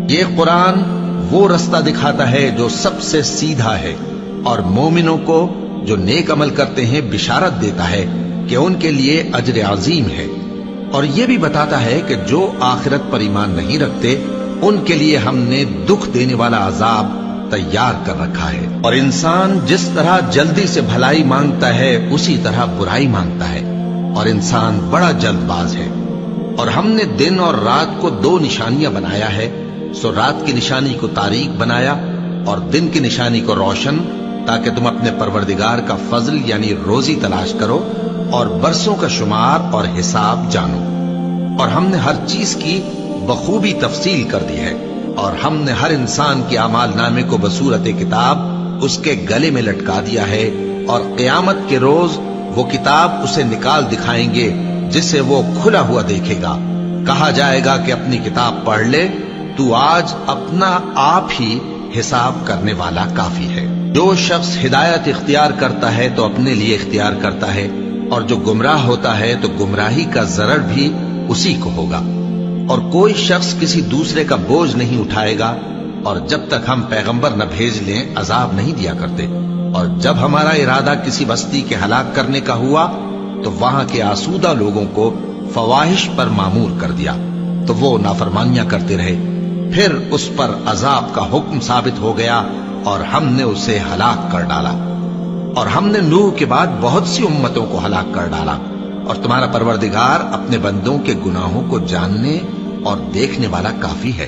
یہ قرآن وہ رستہ دکھاتا ہے جو سب سے سیدھا ہے، اور مومنوں کو جو نیک عمل کرتے ہیں بشارت دیتا ہے کہ ان کے لیے اجر عظیم ہے، اور یہ بھی بتاتا ہے کہ جو آخرت پر ایمان نہیں رکھتے ان کے لیے ہم نے دکھ دینے والا عذاب تیار کر رکھا ہے۔ اور انسان جس طرح جلدی سے بھلائی مانگتا ہے اسی طرح برائی مانگتا ہے، اور انسان بڑا جلد باز ہے۔ اور ہم نے دن اور رات کو دو نشانیاں بنایا ہے، سو رات کی نشانی کو تاریک بنایا اور دن کی نشانی کو روشن، تاکہ تم اپنے پروردگار کا فضل یعنی روزی تلاش کرو اور برسوں کا شمار اور حساب جانو۔ اور ہم نے ہر چیز کی بخوبی تفصیل کر دی ہے، اور ہم نے ہر انسان کے اعمال نامے کو بصورت کتاب اس کے گلے میں لٹکا دیا ہے، اور قیامت کے روز وہ کتاب اسے نکال دکھائیں گے جسے وہ کھلا ہوا دیکھے گا۔ کہا جائے گا کہ اپنی کتاب پڑھ لے، تو آج اپنا آپ ہی حساب کرنے والا کافی ہے۔ جو شخص ہدایت اختیار کرتا ہے تو اپنے لیے اختیار کرتا ہے، اور جو گمراہ ہوتا ہے تو گمراہی کا ضرر بھی اسی کو ہوگا۔ اور کوئی شخص کسی دوسرے کا بوجھ نہیں اٹھائے گا، اور جب تک ہم پیغمبر نہ بھیج لیں عذاب نہیں دیا کرتے۔ اور جب ہمارا ارادہ کسی بستی کے ہلاک کرنے کا ہوا تو وہاں کے آسودہ لوگوں کو فواحش پر مامور کر دیا، تو وہ نافرمانیاں کرتے رہے۔ پھر اس پر عذاب کا حکم ثابت ہو گیا اور ہم نے اسے ہلاک کر ڈالا۔ اور ہم نے نوح کے بعد بہت سی امتوں کو ہلاک کر ڈالا، اور تمہارا پروردگار اپنے بندوں کے گناہوں کو جاننے اور دیکھنے والا کافی ہے۔